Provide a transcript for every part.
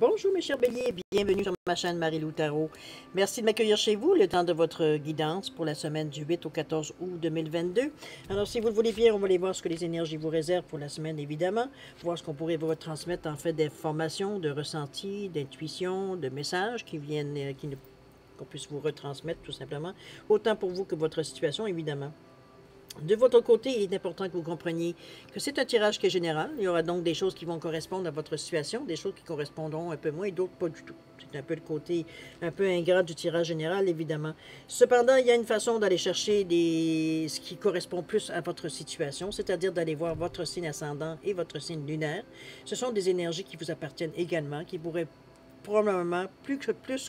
Bonjour mes chers béliers, bienvenue sur ma chaîne Marie-Lou Tarot. Merci de m'accueillir chez vous, le temps de votre guidance pour la semaine du 8 au 14 août 2022. Alors si vous le voulez bien, on va aller voir ce que les énergies vous réservent pour la semaine évidemment, voir ce qu'on pourrait vous transmettre en fait d'informations, de ressentis, d'intuitions, de messages qui viennent, qu'on puisse vous retransmettre tout simplement, autant pour vous que votre situation évidemment. De votre côté, il est important que vous compreniez que c'est un tirage qui est général. Il y aura donc des choses qui vont correspondre à votre situation, des choses qui correspondront un peu moins et d'autres pas du tout. C'est un peu le côté un peu ingrat du tirage général, évidemment. Cependant, il y a une façon d'aller chercher ce qui correspond plus à votre situation, c'est-à-dire d'aller voir votre signe ascendant et votre signe lunaire. Ce sont des énergies qui vous appartiennent également, qui pourraient probablement plus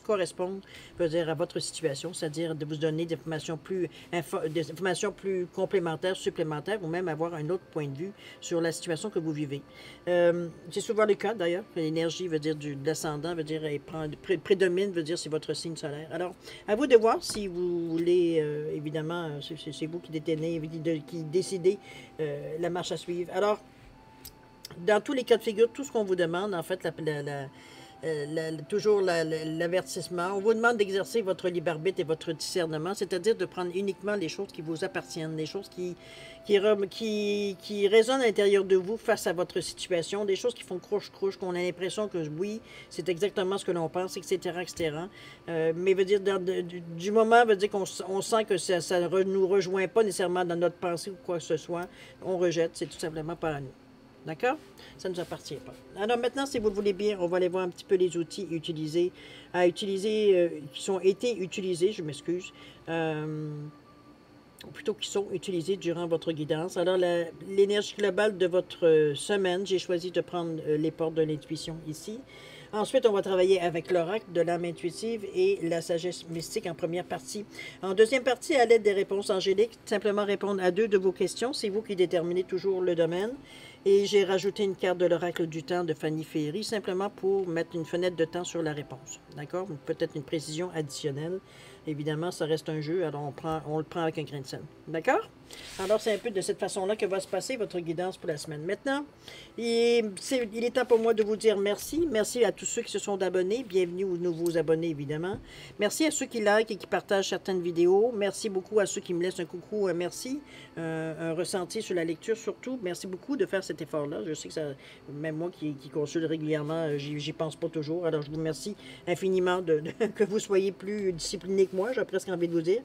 correspondre, veut dire, à votre situation, c'est-à-dire de vous donner des informations plus complémentaires, supplémentaires, ou même avoir un autre point de vue sur la situation que vous vivez. C'est souvent le cas, d'ailleurs. L'énergie, veut dire, de l'ascendant, veut dire, prédomine, veut dire, c'est votre signe solaire. Alors, à vous de voir si vous voulez, évidemment, c'est vous qui détenez, qui décidez la marche à suivre. Alors, dans tous les cas de figure, tout ce qu'on vous demande, en fait, toujours l'avertissement. On vous demande d'exercer votre libre arbitre et votre discernement, c'est-à-dire de prendre uniquement les choses qui vous appartiennent, les choses qui résonnent à l'intérieur de vous face à votre situation, des choses qui font croche-croche, qu'on a l'impression que oui, c'est exactement ce que l'on pense, etc., etc. Mais veut dire, du moment, veut dire qu'on sent que ça ne nous rejoint pas nécessairement dans notre pensée ou quoi que ce soit, on rejette, c'est tout simplement pas à nous. D'accord? Ça ne nous appartient pas. Alors maintenant, si vous le voulez bien, on va aller voir un petit peu les outils utilisés, qui ont été utilisés, je m'excuse, ou plutôt qui sont utilisés durant votre guidance. Alors, l'énergie globale de votre semaine, j'ai choisi de prendre les portes de l'intuition ici. Ensuite, on va travailler avec l'oracle de l'âme intuitive et la sagesse mystique en première partie. En deuxième partie, à l'aide des réponses angéliques, simplement répondre à 2 de vos questions. C'est vous qui déterminez toujours le domaine. Et j'ai rajouté une carte de l'oracle du temps de Fanny Ferry, simplement pour mettre une fenêtre de temps sur la réponse. D'accord? Peut-être une précision additionnelle. Évidemment, ça reste un jeu, alors on le prend avec un grain de sel. D'accord? Alors, c'est un peu de cette façon-là que va se passer votre guidance pour la semaine. Maintenant, il est temps pour moi de vous dire merci. Merci à tous ceux qui se sont abonnés. Bienvenue aux nouveaux abonnés, évidemment. Merci à ceux qui likent et qui partagent certaines vidéos. Merci beaucoup à ceux qui me laissent un coucou, un merci, un ressenti sur la lecture surtout. Merci beaucoup de faire cet effort-là. Je sais que ça, même moi qui consulte régulièrement, j'y pense pas toujours. Alors, je vous remercie infiniment que vous soyez plus discipliné que moi, j'ai presque envie de vous dire.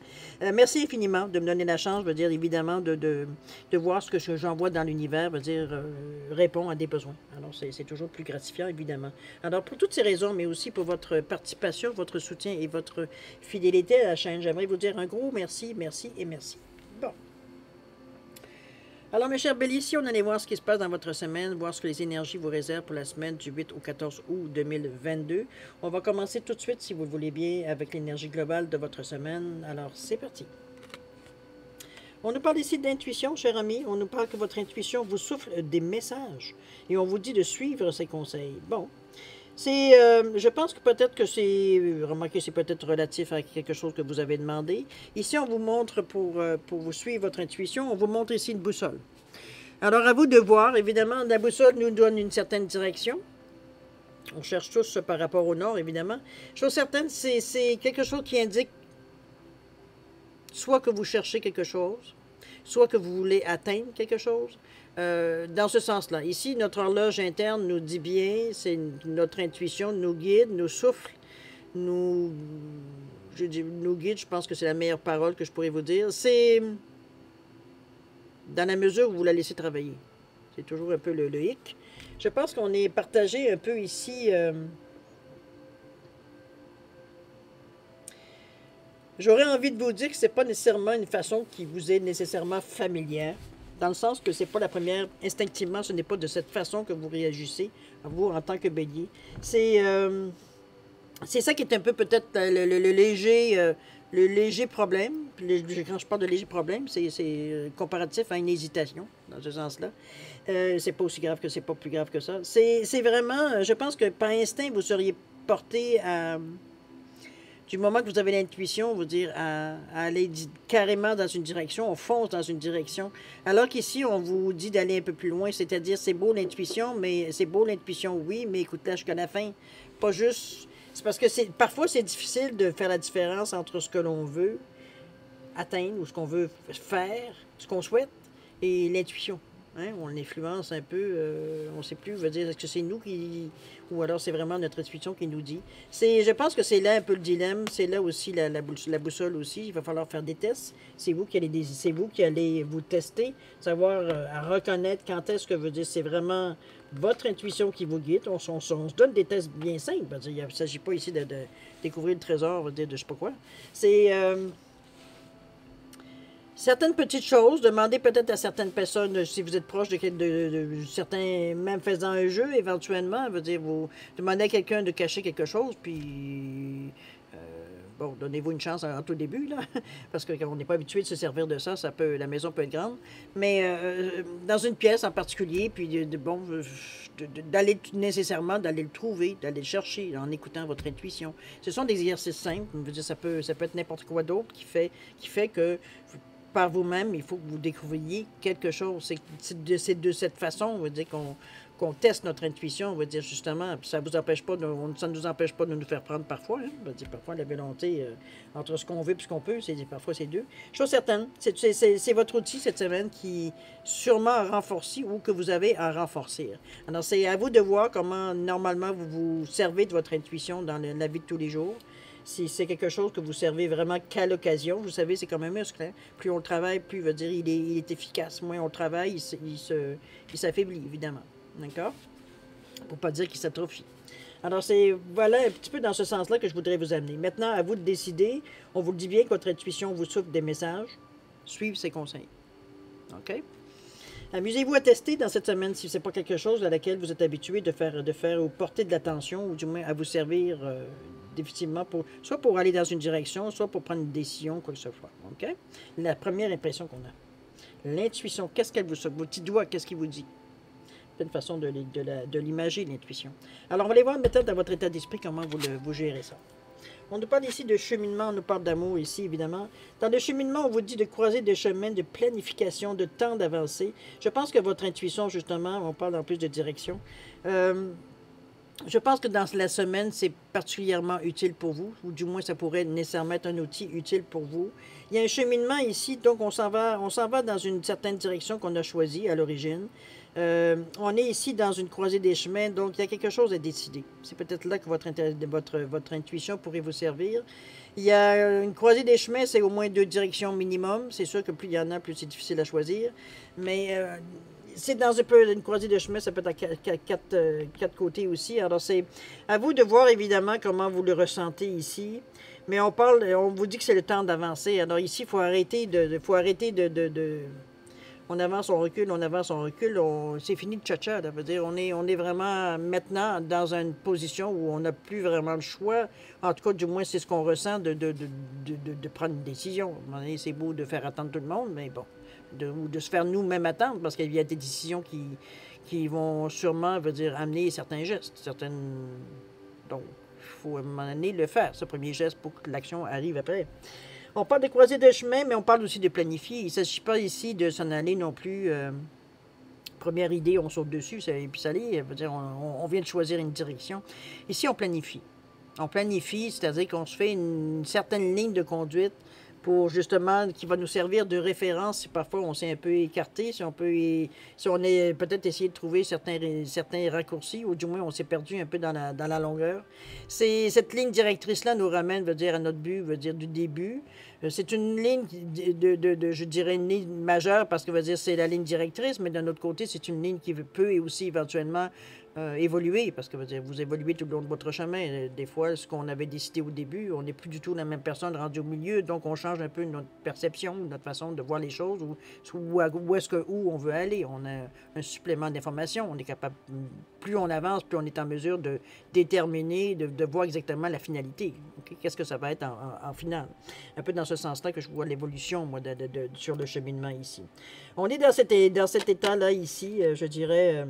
Merci infiniment de me donner la chance, je veux dire, évidemment, de voir ce que j'envoie dans l'univers, veut dire, répond à des besoins. Alors, c'est toujours plus gratifiant, évidemment. Alors, pour toutes ces raisons, mais aussi pour votre participation, votre soutien et votre fidélité à la chaîne, j'aimerais vous dire un gros merci, merci et merci. Bon. Alors, mes chers béliers, ici, on allait voir ce qui se passe dans votre semaine, voir ce que les énergies vous réservent pour la semaine du 8 au 14 août 2022. On va commencer tout de suite, si vous le voulez bien, avec l'énergie globale de votre semaine. Alors, c'est parti. On nous parle ici d'intuition, cher ami. On nous parle que votre intuition vous souffle des messages. Et on vous dit de suivre ses conseils. Bon. Je pense que peut-être que remarquez, c'est peut-être relatif à quelque chose que vous avez demandé. Ici, on vous montre, pour vous suivre votre intuition, on vous montre ici une boussole. Alors, à vous de voir. Évidemment, la boussole nous donne une certaine direction. On cherche tous par rapport au nord, évidemment. Chose certaine, c'est quelque chose qui indique soit que vous cherchez quelque chose, soit que vous voulez atteindre quelque chose. Dans ce sens-là. Ici, notre horloge interne nous dit bien, c'est notre intuition nous guide, nous souffle, nous guide, je pense que c'est la meilleure parole que je pourrais vous dire. C'est dans la mesure où vous la laissez travailler. C'est toujours un peu le hic. Je pense qu'on est partagé un peu ici. J'aurais envie de vous dire que ce n'est pas nécessairement une façon qui vous est nécessairement familière. Dans le sens que c'est pas la première, instinctivement, ce n'est pas de cette façon que vous réagissez, vous, en tant que bélier. C'est ça qui est un peu peut-être le léger problème. Quand je parle de léger problème, c'est comparatif à une hésitation, dans ce sens-là. C'est pas aussi grave que c'est pas plus grave que ça. C'est vraiment, je pense que par instinct, vous seriez porté à Du moment que vous avez l'intuition, vous dire à aller carrément dans une direction, on fonce dans une direction. Alors qu'ici, on vous dit d'aller un peu plus loin, c'est-à-dire c'est beau l'intuition, mais c'est beau l'intuition, oui, mais écoute-la jusqu'à la fin. Pas juste. C'est parce que parfois c'est difficile de faire la différence entre ce que l'on veut atteindre ou ce qu'on veut faire, ce qu'on souhaite, et l'intuition. Hein? On l'influence un peu, on ne sait plus, veut dire, est-ce que c'est nous qui... Ou alors c'est vraiment notre intuition qui nous dit. Je pense que c'est là un peu le dilemme, c'est là aussi la boussole aussi, il va falloir faire des tests. C'est vous qui allez vous tester, savoir à reconnaître quand est-ce que veut dire, c'est vraiment votre intuition qui vous guide. On se donne des tests bien simples, il ne s'agit pas ici de découvrir le trésor, de je ne sais pas quoi. C'est... certaines petites choses, demandez peut-être à certaines personnes, si vous êtes proche de certains, même faisant un jeu, éventuellement, veut dire, vous demandez à quelqu'un de cacher quelque chose, puis, bon, donnez-vous une chance en tout début, là, parce que quand on n'est pas habitué de se servir de ça, la maison peut être grande, mais dans une pièce en particulier, puis, bon, d'aller nécessairement, d'aller le trouver, d'aller le chercher, en écoutant votre intuition. Ce sont des exercices simples, je veux dire, ça peut être n'importe quoi d'autre qui fait que par vous-même, il faut que vous découvriez quelque chose. C'est de cette façon, on veut dire, qu'on teste notre intuition, on va dire justement, ça ne nous empêche pas de nous faire prendre parfois. Hein, on va dire, parfois, la volonté entre ce qu'on veut et ce qu'on peut, parfois c'est deux. Chose certaine, c'est votre outil cette semaine qui sûrement a renforcé ou que vous avez à renforcer. Alors, c'est à vous de voir comment, normalement, vous vous servez de votre intuition dans la vie de tous les jours. Si c'est quelque chose que vous servez vraiment qu'à l'occasion, vous savez, c'est comme un muscle. Hein? Plus on le travaille, plus veut dire il est efficace. Moins on le travaille, il s'affaiblit, évidemment. D'accord? Pour ne pas dire qu'il s'atrophie. Alors, voilà un petit peu dans ce sens-là que je voudrais vous amener. Maintenant, à vous de décider. On vous le dit bien que votre intuition vous souffle des messages. Suivez ses conseils. OK? Amusez-vous à tester dans cette semaine si ce n'est pas quelque chose à laquelle vous êtes habitué de faire ou porter de l'attention, ou du moins à vous servir définitivement soit pour aller dans une direction, soit pour prendre une décision, quoi que ce soit. OK? La première impression qu'on a. L'intuition, qu'est-ce qu'elle vous souffle? Votre petit doigt, qu'est-ce qu'il vous dit? C'est une façon de l'imager, l'intuition. Alors, on va aller voir maintenant dans votre état d'esprit comment vous gérez ça. On nous parle ici de cheminement, on nous parle d'amour ici, évidemment. Dans le cheminement, on vous dit de croiser des chemins de planification, de temps d'avancée. Je pense que votre intuition, justement, on parle en plus de direction. Je pense que dans la semaine, c'est particulièrement utile pour vous, ou du moins, ça pourrait nécessairement être un outil utile pour vous. Il y a un cheminement ici, donc on s'en va dans une certaine direction qu'on a choisie à l'origine. On est ici dans une croisée des chemins, donc il y a quelque chose à décider. C'est peut-être là que votre intuition pourrait vous servir. Il y a une croisée des chemins, c'est au moins 2 directions minimum. C'est sûr que plus il y en a, plus c'est difficile à choisir. Mais c'est dans un peu une croisée de chemin, ça peut être à quatre côtés aussi. Alors c'est à vous de voir évidemment comment vous le ressentez ici. Mais on vous dit que c'est le temps d'avancer. Alors ici, il faut arrêter on avance, on recule, on avance, on recule. C'est fini de tcha-tcha. Ça veut dire on est vraiment maintenant dans une position où on n'a plus vraiment le choix. En tout cas, du moins, c'est ce qu'on ressent de prendre une décision. À un moment donné, c'est beau de faire attendre tout le monde, mais bon. Ou de se faire nous-mêmes attendre, parce qu'il y a des décisions qui vont sûrement, veut dire, amener certains gestes. Donc, il faut à un moment donné le faire, ce premier geste, pour que l'action arrive après. On parle de croiser des chemins, mais on parle aussi de planifier. Il ne s'agit pas ici de s'en aller non plus. Première idée, on saute dessus, et puis ça allait. On vient de choisir une direction. Ici, on planifie. On planifie, c'est-à-dire qu'on se fait une certaine ligne de conduite pour justement, qui va nous servir de référence si parfois on s'est un peu écarté, si on a peut-être essayé de trouver certains raccourcis, ou du moins on s'est perdu un peu dans la longueur. Cette ligne directrice-là nous ramène, veut dire, à notre but, veut dire, du début. C'est une ligne, je dirais, une ligne majeure, parce que, veut dire, c'est la ligne directrice, mais d'un autre côté, c'est une ligne qui peut et aussi éventuellement évoluer, parce que vous évoluez tout le long de votre chemin. Des fois, ce qu'on avait décidé au début, on n'est plus du tout la même personne rendue au milieu, donc on change un peu notre perception, notre façon de voir les choses, où on veut aller. On a un supplément d'information, on est capable, plus on avance, plus on est en mesure de déterminer, de voir exactement la finalité. Okay? Qu'est-ce que ça va être en finale? Un peu dans ce sens-là que je vois l'évolution, moi, sur le cheminement ici. On est dans cet état-là ici, je dirais...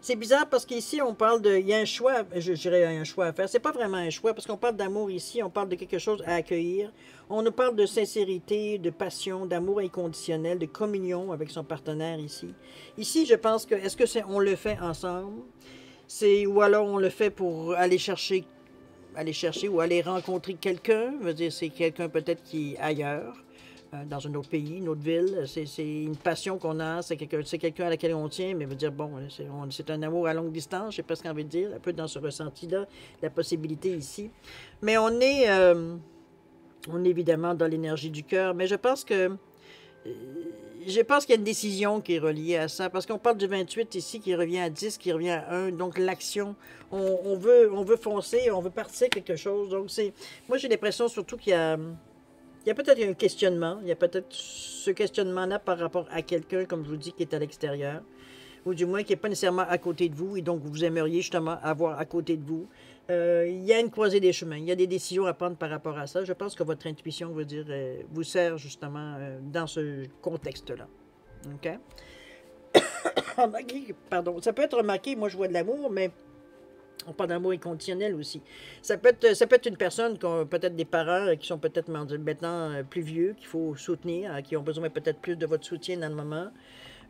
C'est bizarre parce qu'ici, on parle de... Il y a un choix, je dirais un choix à faire. C'est pas vraiment un choix parce qu'on parle d'amour ici, on parle de quelque chose à accueillir. On nous parle de sincérité, de passion, d'amour inconditionnel, de communion avec son partenaire ici. Ici, je pense que... Est-ce que c'est on le fait ensemble? C'est ou alors on le fait pour aller chercher ou aller rencontrer quelqu'un. Je veux dire, c'est quelqu'un peut-être qui est ailleurs, dans un autre pays, une autre ville. C'est une passion qu'on a, c'est quelqu'un à laquelle on tient, mais veut dire, bon, c'est un amour à longue distance, j'ai presque envie de dire, un peu dans ce ressenti-là, la possibilité ici. Mais on est évidemment dans l'énergie du cœur, mais je pense qu'il y a une décision qui est reliée à ça, parce qu'on parle du 28 ici, qui revient à 10, qui revient à 1, donc l'action, on veut foncer, on veut partir quelque chose, donc moi j'ai l'impression surtout il y a peut-être un questionnement, il y a peut-être ce questionnement-là par rapport à quelqu'un, comme je vous dis, qui est à l'extérieur, ou du moins qui n'est pas nécessairement à côté de vous, et donc vous aimeriez justement avoir à côté de vous. Il y a une croisée des chemins, il y a des décisions à prendre par rapport à ça. Je pense que votre intuition veut dire, vous sert justement dans ce contexte-là. OK? Pardon, ça peut être remarqué, moi je vois de l'amour, mais on parle d'amour inconditionnel aussi. Ça peut être une personne qui a peut-être des parents qui sont peut-être maintenant plus vieux, qu'il faut soutenir, qui ont besoin peut-être plus de votre soutien dans le moment.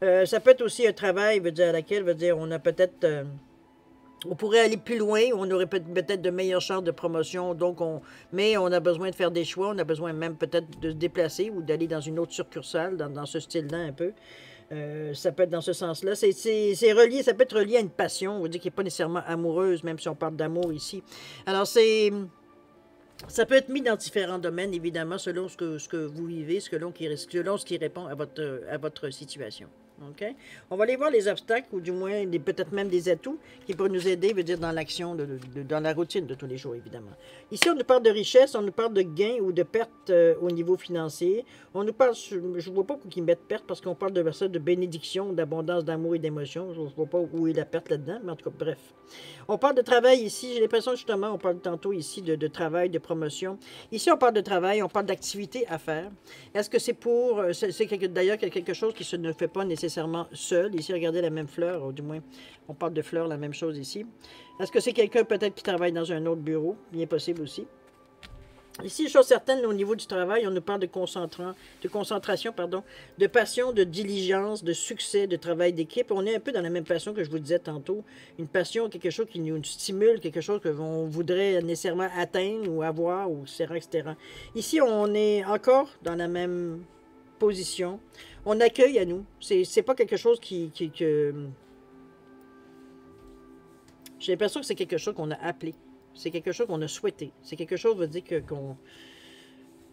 Ça peut être aussi un travail, veut dire, à laquelle, veut dire, on a peut-être... on pourrait aller plus loin, on aurait peut-être de meilleures chances de promotion, mais on a besoin de faire des choix, on a besoin même peut-être de se déplacer ou d'aller dans une autre succursale, dans ce style-là un peu. Ça peut être dans ce sens-là. C'est relié, ça peut être relié à une passion, on va dire, qui n'est pas nécessairement amoureuse, même si on parle d'amour ici. Alors, ça peut être mis dans différents domaines, évidemment, selon ce que vous vivez, selon ce qui répond à votre situation. OK? On va aller voir les obstacles, ou du moins peut-être même des atouts qui pourraient nous aider, veut dire dans l'action, dans la routine de tous les jours, évidemment. Ici, on nous parle de richesse, on nous parle de gains ou de pertes au niveau financier. On nous parle, je ne vois pas qu'ils mettent perte parce qu'on parle de ça, de bénédiction, d'abondance, d'amour et d'émotion. Je ne vois pas où est la perte là-dedans, mais en tout cas, bref. On parle de travail ici, j'ai l'impression justement, on parle tantôt ici de travail, de promotion. Ici, on parle de travail, on parle d'activité à faire. Est-ce que c'est pour... d'ailleurs quelque chose qui ne se fait pas nécessairement seul. Ici, regardez la même fleur, ou du moins, on parle de fleurs, la même chose ici. Est-ce que c'est quelqu'un peut-être qui travaille dans un autre bureau? Bien possible aussi. Ici, chose certaine, au niveau du travail, on nous parle de concentration, de passion, de diligence, de succès, de travail d'équipe. On est un peu dans la même passion que je vous disais tantôt. Une passion, quelque chose qui nous stimule, quelque chose que l'on voudrait nécessairement atteindre ou avoir, ou etc., etc. Ici, on est encore dans la même position. On accueille à nous. C'est pas quelque chose que... J'ai l'impression que c'est quelque chose qu'on a appelé. C'est quelque chose qu'on a souhaité. C'est quelque chose, veut dire,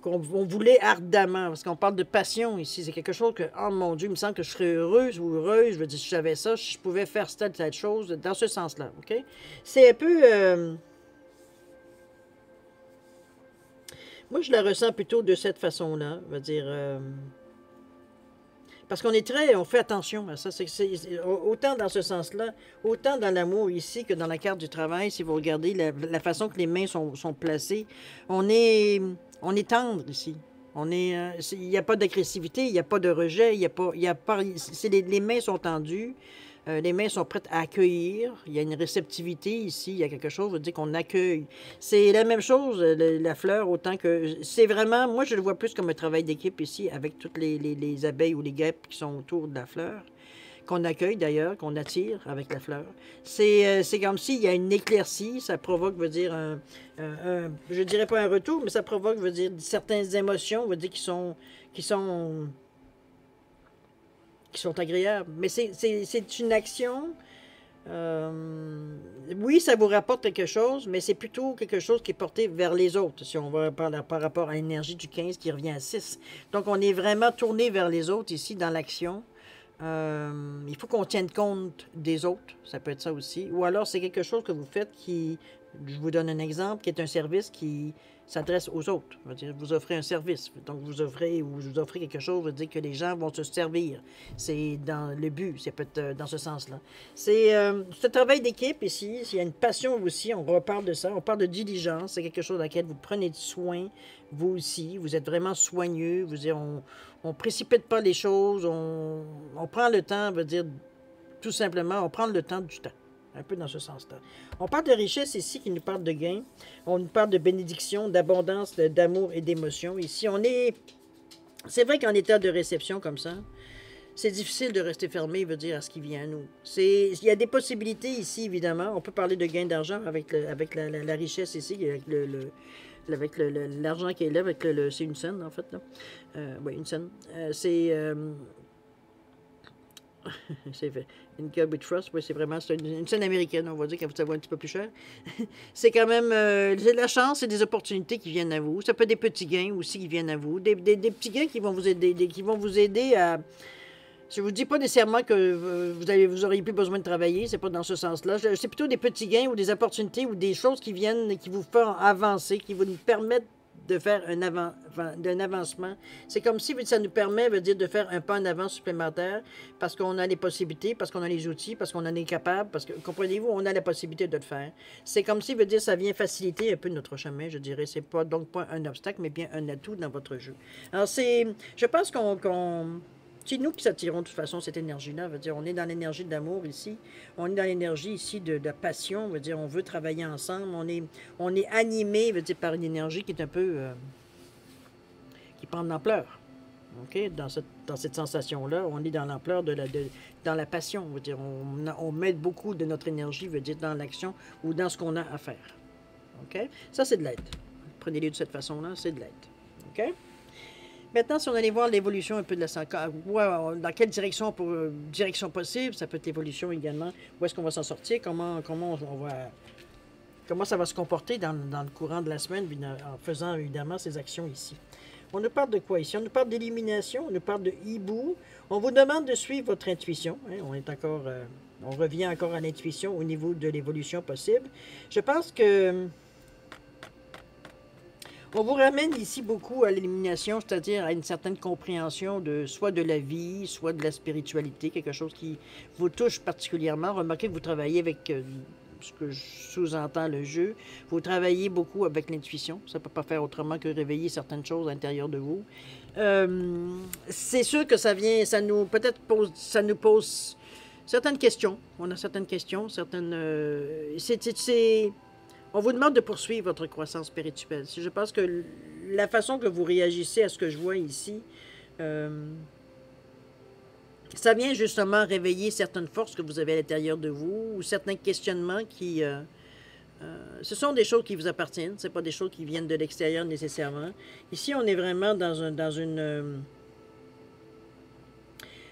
qu'on voulait ardemment. Parce qu'on parle de passion ici. C'est quelque chose que, oh mon Dieu, il me semble que je serais heureuse ou heureuse. Je veux dire, si j'avais ça, si je pouvais faire telle chose, dans ce sens-là. OK? C'est un peu... moi, je la ressens plutôt de cette façon-là. Je veux dire... parce qu'on on fait attention à ça. Autant dans ce sens-là, autant dans l'amour ici que dans la carte du travail, si vous regardez la façon que les mains sont placées, on est tendre ici. Il n'y a pas d'agressivité, il n'y a pas de rejet, les mains sont tendues. Les mains sont prêtes à accueillir. Il y a une réceptivité ici. Il y a quelque chose, on veut dire qu'on accueille. C'est la même chose, la fleur, autant que... C'est vraiment... Moi, je le vois plus comme un travail d'équipe ici, avec toutes les abeilles ou les guêpes qui sont autour de la fleur, qu'on accueille d'ailleurs, qu'on attire avec la fleur. C'est comme s'il y a une éclaircie. Ça provoque, veut dire, je dirais pas un retour, mais ça provoque, veut dire, certaines émotions, veut dire, qui sont agréables. Mais c'est une action. Oui, ça vous rapporte quelque chose, mais c'est plutôt quelque chose qui est porté vers les autres, si on va par rapport à l'énergie du 15 qui revient à 6. Donc, on est vraiment tourné vers les autres ici dans l'action. Il faut qu'on tienne compte des autres, ça peut être ça aussi. Ou alors, c'est quelque chose que vous faites je vous donne un exemple, qui est un service qui s'adresse aux autres. Vous offrez un service, donc vous offrez quelque chose, veut dire que les gens vont se servir. C'est dans le but, c'est peut-être dans ce sens-là. C'est un travail d'équipe ici, il y a une passion aussi, on reparle de ça, on parle de diligence, c'est quelque chose dans lequel vous prenez soin, vous aussi, vous êtes vraiment soigneux, on ne précipite pas les choses, on prend le temps, tout simplement, on prend le temps du temps. Un peu dans ce sens-là. On parle de richesse ici qui nous parle de gain. On nous parle de bénédiction, d'abondance, d'amour et d'émotion. Ici, on est... C'est vrai qu'en état de réception comme ça, c'est difficile de rester fermé, veut dire, à ce qui vient à nous. Il y a des possibilités ici, évidemment. On peut parler de gain d'argent avec la richesse ici, avec l'argent qui est là, avec c'est une scène, en fait. Oui, une scène. C'est une Kirby Trust, oui, c'est vraiment une scène américaine, on va dire, que ça vaut un petit peu plus cher. C'est quand même de la chance, c'est des opportunités qui viennent à vous. Ça peut être des petits gains aussi qui viennent à vous. Des petits gains qui vont vous aider, qui vont vous aider à... Je ne vous dis pas nécessairement que vous auriez plus besoin de travailler, c'est pas dans ce sens-là. C'est plutôt des petits gains ou des opportunités ou des choses qui viennent, qui vous font avancer, qui vous permettent de faire un avancement. C'est comme si ça nous permet, veut dire, de faire un pas en avant supplémentaire parce qu'on a les possibilités, parce qu'on a les outils, parce qu'on en est capable, parce que, comprenez-vous, on a la possibilité de le faire. C'est comme si, veut dire, ça vient faciliter un peu notre chemin, je dirais. C'est pas donc pas un obstacle, mais bien un atout dans votre jeu. Alors, je pense c'est nous qui s'attirons de toute façon cette énergie-là. Veut dire, on est dans l'énergie de l'amour ici. On est dans l'énergie ici de passion. Veut dire, on veut travailler ensemble. On est animé, veut dire, par une énergie qui est un peu... qui prend de l'ampleur. OK? Dans cette sensation-là, on est dans l'ampleur dans la passion. Veut dire, on met beaucoup de notre énergie, veut dire, dans l'action ou dans ce qu'on a à faire. OK? Ça, c'est de l'aide. Prenez-les de cette façon-là, c'est de l'aide. OK? Maintenant, si on allait voir l'évolution un peu de la santé, dans quelle direction direction possible, ça peut être l'évolution également, où est-ce qu'on va s'en sortir, comment ça va se comporter dans le courant de la semaine, en faisant évidemment ces actions ici. On nous parle de quoi ici? On nous parle d'élimination, on nous parle de hibou. On vous demande de suivre votre intuition. Hein, on revient encore à l'intuition au niveau de l'évolution possible. Je pense que... On vous ramène ici beaucoup à l'élimination, c'est-à-dire à une certaine compréhension soit de la vie, soit de la spiritualité, quelque chose qui vous touche particulièrement. Remarquez que vous travaillez avec ce que je sous-entends le jeu. Vous travaillez beaucoup avec l'intuition. Ça ne peut pas faire autrement que réveiller certaines choses à l'intérieur de vous. C'est sûr que ça nous pose certaines questions. On a certaines questions, on vous demande de poursuivre votre croissance spirituelle. Je pense que la façon que vous réagissez à ce que je vois ici, ça vient justement réveiller certaines forces que vous avez à l'intérieur de vous ou certains questionnements qui... ce sont des choses qui vous appartiennent, ce pas des choses qui viennent de l'extérieur nécessairement. Ici, on est vraiment dans une...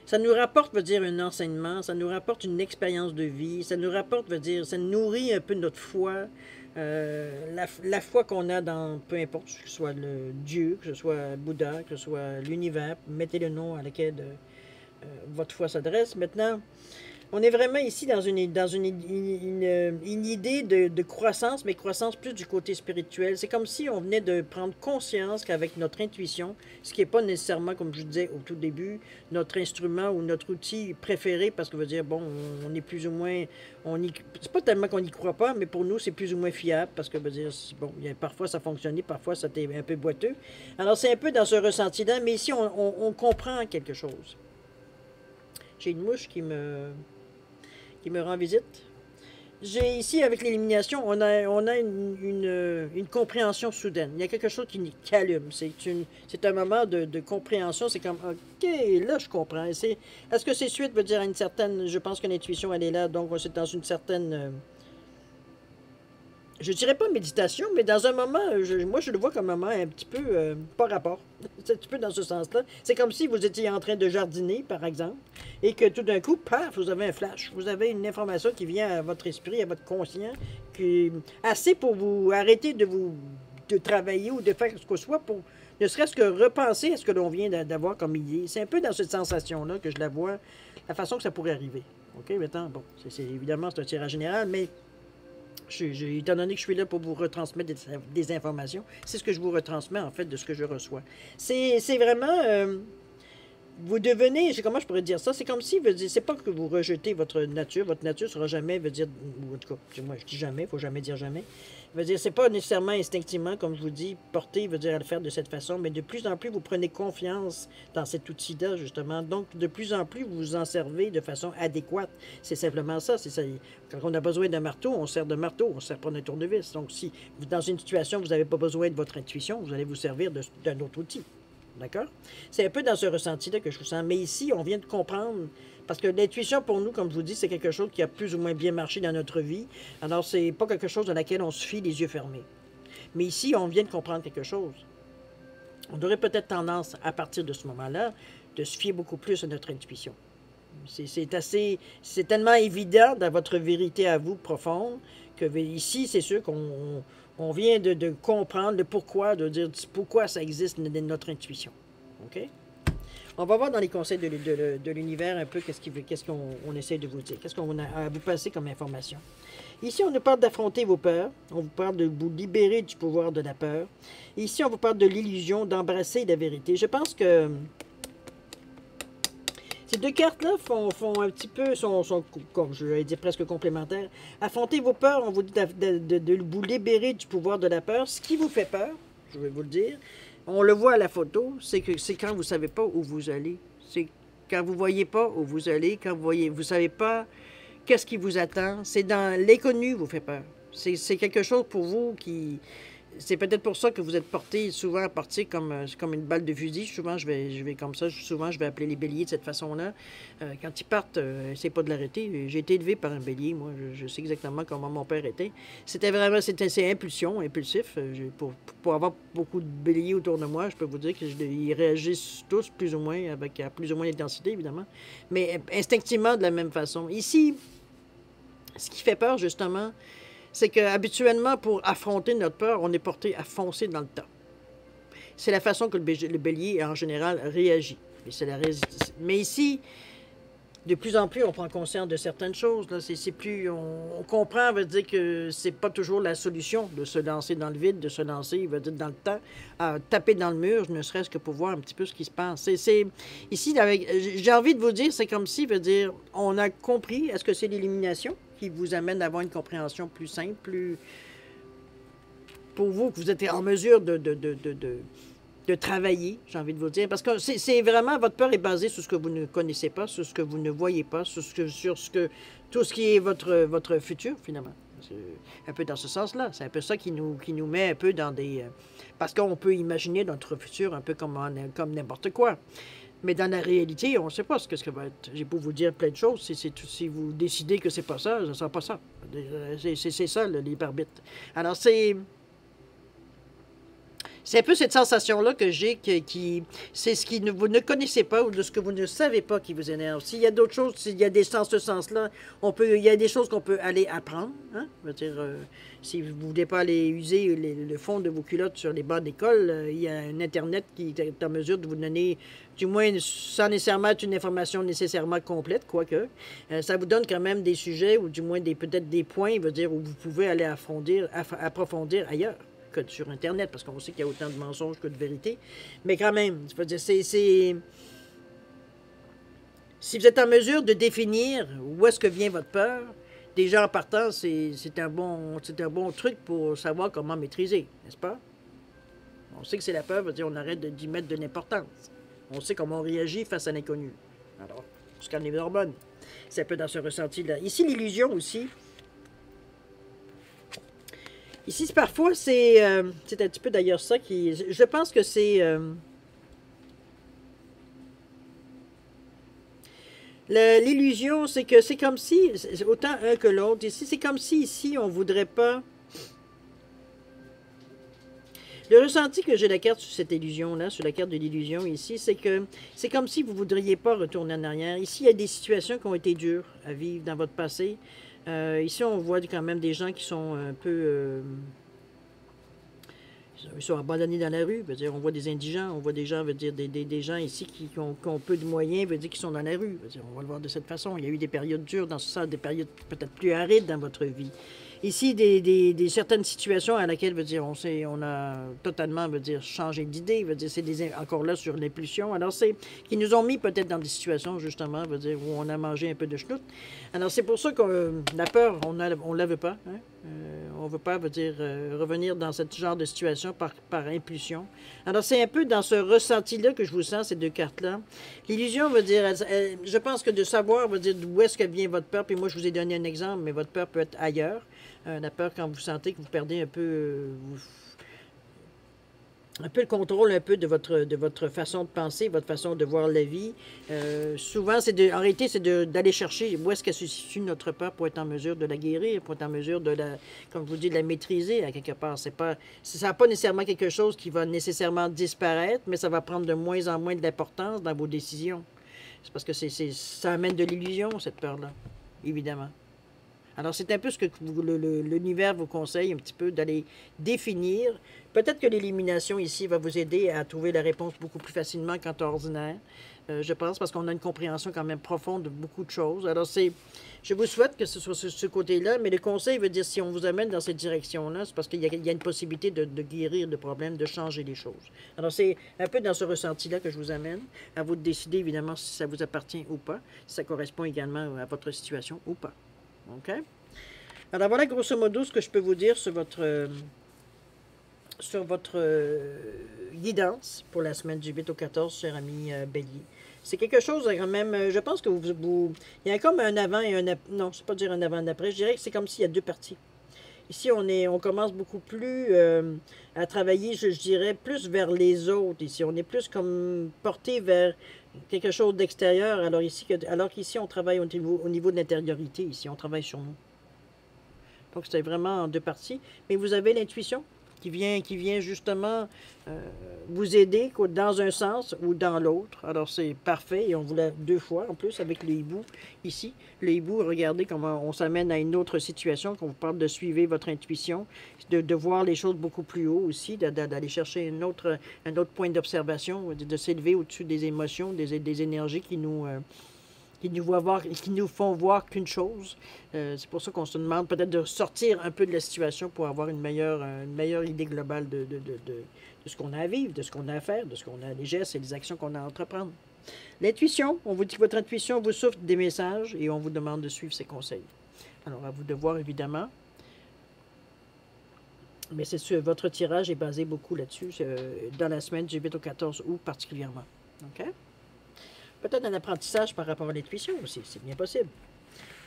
Ça nous rapporte, veut dire, un enseignement, ça nous rapporte une expérience de vie, ça nous rapporte, veut dire, ça nourrit un peu notre foi, la foi qu'on a dans, peu importe, que ce soit le Dieu, que ce soit Bouddha, que ce soit l'univers, mettez le nom à laquelle votre foi s'adresse. Maintenant, on est vraiment ici dans une idée de croissance, mais croissance plus du côté spirituel. C'est comme si on venait de prendre conscience qu'avec notre intuition, ce qui n'est pas nécessairement, comme je disais au tout début, notre instrument ou notre outil préféré, parce que veut dire, bon, on est plus ou moins... C'est pas tellement qu'on n'y croit pas, mais pour nous, c'est plus ou moins fiable, parce que veut dire, bon, parfois ça fonctionnait, parfois ça était un peu boiteux. Alors c'est un peu dans ce ressenti-là, mais ici, on comprend quelque chose. J'ai une mouche qui me rend visite. J'ai ici, avec l'élimination, on a une compréhension soudaine. Il y a quelque chose qui allume. C'est un moment de compréhension. C'est comme, OK, là, je comprends. Est-ce que c'est suite, veut dire, à une certaine... Je pense que l'intuition, elle est là, donc c'est dans une certaine... je dirais pas méditation, mais dans un moment, moi je le vois comme un moment un petit peu pas rapport. C'est un petit peu dans ce sens-là. C'est comme si vous étiez en train de jardiner, par exemple, et que tout d'un coup, paf, vous avez un flash. Vous avez une information qui vient à votre esprit, à votre conscient, qui assez pour vous arrêter de travailler ou de faire ce que ce soit pour ne serait-ce que repenser à ce que l'on vient d'avoir comme idée. C'est un peu dans cette sensation-là que je la vois, la façon que ça pourrait arriver. OK, maintenant, bon, évidemment, c'est un tirage général, mais étant donné que je suis là pour vous retransmettre des informations, c'est ce que je vous retransmets, en fait, de ce que je reçois. C'est vraiment vous devenez, comment je pourrais dire ça, c'est comme si, veut dire, c'est pas que vous rejetez votre nature sera jamais, veut dire, ou en tout cas, moi je dis jamais, il faut jamais dire jamais, veut dire, c'est pas nécessairement instinctivement, comme je vous dis, porté, veut dire, à le faire de cette façon, mais de plus en plus, vous prenez confiance dans cet outil-là, justement, donc de plus en plus, vous vous en servez de façon adéquate, c'est simplement ça, c'est ça, quand on a besoin d'un marteau, on sert de marteau, on ne sert pas d'un tournevis, donc si, vous, dans une situation, vous n'avez pas besoin de votre intuition, vous allez vous servir d'un autre outil. D'accord? C'est un peu dans ce ressenti-là que je vous sens. Mais ici, on vient de comprendre, parce que l'intuition, pour nous, comme je vous dis, c'est quelque chose qui a plus ou moins bien marché dans notre vie. Alors, c'est pas quelque chose dans laquelle on se fie les yeux fermés. Mais ici, on vient de comprendre quelque chose. On aurait peut-être tendance, à partir de ce moment-là, de se fier beaucoup plus à notre intuition. C'est tellement évident dans votre vérité à vous profonde que ici, c'est sûr qu'on vient de comprendre le pourquoi, de dire pourquoi ça existe notre intuition. OK? On va voir dans les conseils de l'univers un peu qu'est-ce qu'on essaie de vous dire, qu'est-ce qu'on a à vous passer comme information. Ici, on nous parle d'affronter vos peurs, on vous parle de vous libérer du pouvoir de la peur. Ici, on vous parle de l'illusion, d'embrasser la vérité. Je pense que ces deux cartes-là font un petit peu, sont comme je vais dire, presque complémentaires. Affrontez vos peurs, on vous dit de vous libérer du pouvoir de la peur. Ce qui vous fait peur, je vais vous le dire, on le voit à la photo, c'est quand vous ne savez pas où vous allez. C'est quand vous ne voyez pas où vous allez, quand vous ne savez pas qu'est-ce qui vous attend. C'est dans l'inconnu vous fait peur. C'est quelque chose pour vous qui... C'est peut-être pour ça que vous êtes porté souvent à partir comme une balle de fusil. Souvent, je vais comme ça. Souvent, je vais appeler les béliers de cette façon-là. Quand ils partent, c'est pas de l'arrêter. J'ai été élevé par un bélier, moi. Je sais exactement comment mon père était. C'était vraiment, c'est impulsion, impulsif. Pour avoir beaucoup de béliers autour de moi, je peux vous dire qu'ils réagissent tous plus ou moins, avec plus ou moins d'intensité, évidemment. Mais instinctivement, de la même façon. Ici, ce qui fait peur, justement, c'est qu'habituellement, pour affronter notre peur, on est porté à foncer dans le tas. C'est la façon que le bélier, en général, réagit. Mais ici, de plus en plus, on prend conscience de certaines choses. On comprend, veut dire que c'est pas toujours la solution de se lancer dans le vide, de se lancer, veut dire, dans le temps, à taper dans le mur, ne serait-ce que pour voir un petit peu ce qui se passe. Ici, j'ai envie de vous dire, c'est comme si, veut dire, on a compris, est-ce que c'est l'illumination qui vous amène à avoir une compréhension plus simple, plus... pour vous, que vous êtes en mesure de travailler, j'ai envie de vous dire. Parce que c'est vraiment, votre peur est basée sur ce que vous ne connaissez pas, sur ce que vous ne voyez pas, sur tout ce qui est votre futur, finalement. C'est un peu dans ce sens-là. C'est un peu ça qui nous met un peu dans des... parce qu'on peut imaginer notre futur un peu comme n'importe quoi. Mais dans la réalité, on ne sait pas ce que ça va être. J'ai beau vous dire plein de choses. Si vous décidez que c'est pas ça, ça ne sera pas ça. C'est ça, le libre arbitre. Alors, c'est un peu cette sensation-là que j'ai, c'est ce que vous ne connaissez pas ou de ce que vous ne savez pas qui vous énerve. S'il y a d'autres choses, s'il y a des sens de sens-là, il y a des choses qu'on peut aller apprendre. Hein? Je veux dire, si vous ne voulez pas aller user le fond de vos culottes sur les bancs d'école, il y a un Internet qui est en mesure de vous donner, du moins sans nécessairement être une information nécessairement complète, quoique. Ça vous donne quand même des sujets ou du moins peut-être des points, veut dire, où vous pouvez aller approfondir ailleurs que sur Internet, parce qu'on sait qu'il y a autant de mensonges que de vérités. Mais quand même, je veux dire, si vous êtes en mesure de définir où est-ce que vient votre peur, déjà en partant, c'est un bon truc pour savoir comment maîtriser, n'est-ce pas? On sait que c'est la peur, veut dire on arrête d'y mettre de l'importance. On sait comment on réagit face à l'inconnu. Alors, on se calme les hormones. C'est un peu dans ce ressenti-là. Ici, l'illusion aussi. Ici, parfois, c'est un petit peu d'ailleurs ça qui... Je pense que c'est... l'illusion, c'est que c'est comme si... Autant un que l'autre. Ici, c'est comme si, ici, on voudrait pas... Le ressenti que j'ai la carte sur cette illusion-là, sur la carte de l'illusion ici, c'est que c'est comme si vous ne voudriez pas retourner en arrière. Ici, il y a des situations qui ont été dures à vivre dans votre passé. Ici, on voit quand même des gens qui sont un peu... ils sont abandonnés dans la rue. Veut dire, on voit des indigents, on voit des gens, veut dire, des gens ici qui ont peu de moyens, veut dire, qui sont dans la rue. Veut dire, on va le voir de cette façon. Il y a eu des périodes dures dans ce sens, des périodes peut-être plus arides dans votre vie. ici certaines situations à laquelle veut dire on a totalement veut dire changé d'idée, veut dire c'est encore là sur l'impulsion. Alors c'est qui nous ont mis peut-être dans des situations justement veut dire où on a mangé un peu de schnout. Alors c'est pour ça que la peur on la veut pas. Hein? On veut pas veut dire revenir dans ce genre de situation par impulsion. Alors c'est un peu dans ce ressenti-là que je vous sens ces deux cartes-là. L'illusion veut dire, je pense que de savoir veut dire d'où est-ce que vient votre peur. Puis moi je vous ai donné un exemple, mais votre peur peut être ailleurs. La peur quand vous sentez que vous perdez un peu le contrôle un peu de votre façon de penser, votre façon de voir la vie. Souvent, en réalité, c'est d'aller chercher où est-ce que se situe notre peur pour être en mesure de la guérir, pour être en mesure de comme je vous dis, de la maîtriser à quelque part. Ça n'a pas nécessairement quelque chose qui va nécessairement disparaître, mais ça va prendre de moins en moins d'importance dans vos décisions. C'est parce que ça amène de l'illusion, cette peur-là, évidemment. Alors, c'est un peu ce que l'univers vous conseille un petit peu d'aller définir. Peut-être que l'élimination ici va vous aider à trouver la réponse beaucoup plus facilement qu'en temps ordinaire, je pense, parce qu'on a une compréhension quand même profonde de beaucoup de choses. Alors, je vous souhaite que ce soit ce côté-là, mais le conseil veut dire si on vous amène dans cette direction-là, c'est parce qu'il y a une possibilité de guérir le problème, de changer les choses. Alors, c'est un peu dans ce ressenti-là que je vous amène. À vous de décider, évidemment, si ça vous appartient ou pas, si ça correspond également à votre situation ou pas. OK? Alors voilà grosso modo ce que je peux vous dire sur votre guidance pour la semaine du 8 au 14, cher ami Bélier. C'est quelque chose quand même, je pense que il y a comme un avant et un après. Non, je ne sais pas dire un avant et un après. Je dirais que c'est comme s'il y a deux parties. Ici, on commence beaucoup plus à travailler, je dirais, plus vers les autres. Ici, on est plus comme porté vers quelque chose d'extérieur, alors qu'ici, on travaille au niveau de l'intériorité. Ici, on travaille sur nous. Donc, c'est vraiment en deux parties. Mais vous avez l'intuition qui vient justement vous aider dans un sens ou dans l'autre. Alors, c'est parfait. Et on vous l'a deux fois, en plus, avec le hibou ici. Le hibou, regardez comment on s'amène à une autre situation, qu'on vous parle de suivre votre intuition, de voir les choses beaucoup plus haut aussi, d'aller chercher un autre point d'observation, de s'élever au-dessus des émotions, des énergies qui nous font voir qu'une chose. C'est pour ça qu'on se demande peut-être de sortir un peu de la situation pour avoir une meilleure idée globale de ce qu'on a à vivre, de ce qu'on a à faire, de ce qu'on a, les gestes et les actions qu'on a à entreprendre. L'intuition, on vous dit que votre intuition vous souffle des messages et on vous demande de suivre ses conseils. Alors, à vous de voir, évidemment. Mais c'est sûr, votre tirage est basé beaucoup là-dessus, dans la semaine du 8 au 14 août particulièrement. OK? Peut-être un apprentissage par rapport à l'intuition aussi, c'est bien possible.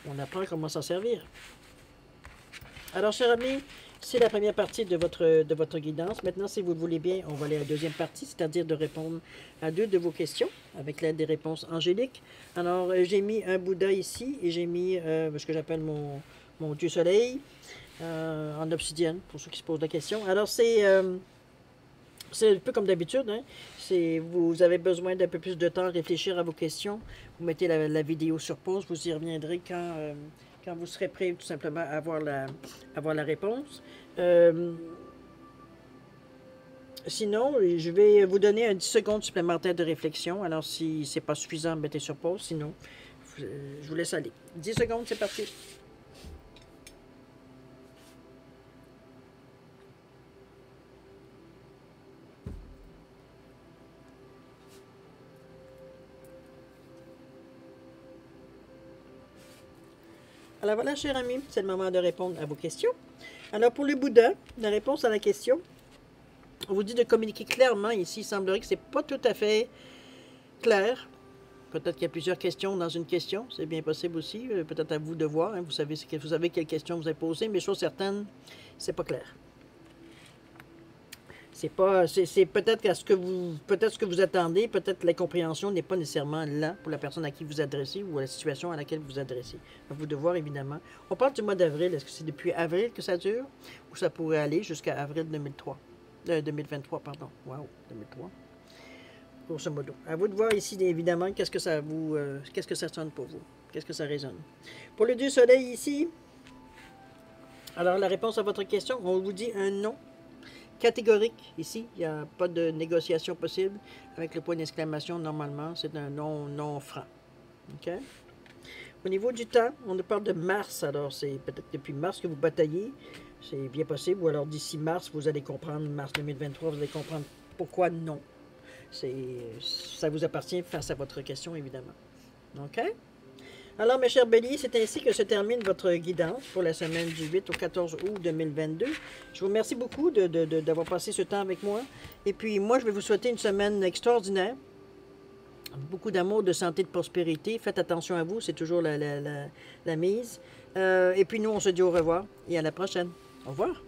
On apprend comment s'en servir. Alors, cher ami, c'est la première partie de votre guidance. Maintenant, si vous le voulez bien, on va aller à la deuxième partie, c'est-à-dire de répondre à deux de vos questions avec l'aide des réponses angéliques. Alors, j'ai mis un Bouddha ici et j'ai mis ce que j'appelle mon Dieu Soleil en obsidienne, pour ceux qui se posent la question. Alors, c'est un peu comme d'habitude, hein? Vous avez besoin d'un peu plus de temps à réfléchir à vos questions. Vous mettez la vidéo sur pause, vous y reviendrez quand vous serez prêt tout simplement à avoir la réponse. Sinon, je vais vous donner un 10 secondes supplémentaires de réflexion. Alors, si ce n'est pas suffisant, mettez sur pause. Sinon, je vous laisse aller. 10 secondes, c'est parti. Alors voilà, cher ami, c'est le moment de répondre à vos questions. Alors pour le Bouddha, la réponse à la question, on vous dit de communiquer clairement ici. Il semblerait que ce n'est pas tout à fait clair. Peut-être qu'il y a plusieurs questions dans une question, c'est bien possible aussi. Peut-être à vous de voir, hein. Vous savez quelle question vous avez posée, mais chose certaine, c'est pas clair. C'est peut-être ce que vous attendez, peut-être la compréhension n'est pas nécessairement là pour la personne à qui vous adressez ou à la situation à laquelle vous adressez. À vous de voir, évidemment. On parle du mois d'avril. Est-ce que c'est depuis avril que ça dure ou ça pourrait aller jusqu'à avril 2023, pardon. Wow, 2003. Grosso modo. À vous de voir ici, évidemment, qu'est-ce que ça sonne pour vous? Qu'est-ce que ça résonne? Pour le Dieu Soleil ici, alors la réponse à votre question, on vous dit un non. Catégorique, ici, il n'y a pas de négociation possible. Avec le point d'exclamation, normalement, c'est un non franc. OK? Au niveau du temps, on parle de mars, alors c'est peut-être depuis mars que vous bataillez. C'est bien possible, ou alors d'ici mars, vous allez comprendre, mars 2023, vous allez comprendre pourquoi non. Ça vous appartient face à votre question, évidemment. OK? Alors, mes chers béliers, c'est ainsi que se termine votre guidance pour la semaine du 8 au 14 août 2022. Je vous remercie beaucoup d'avoir passé ce temps avec moi. Et puis, moi, je vais vous souhaiter une semaine extraordinaire. Beaucoup d'amour, de santé, de prospérité. Faites attention à vous, c'est toujours la mise. Et puis, nous, on se dit au revoir et à la prochaine. Au revoir.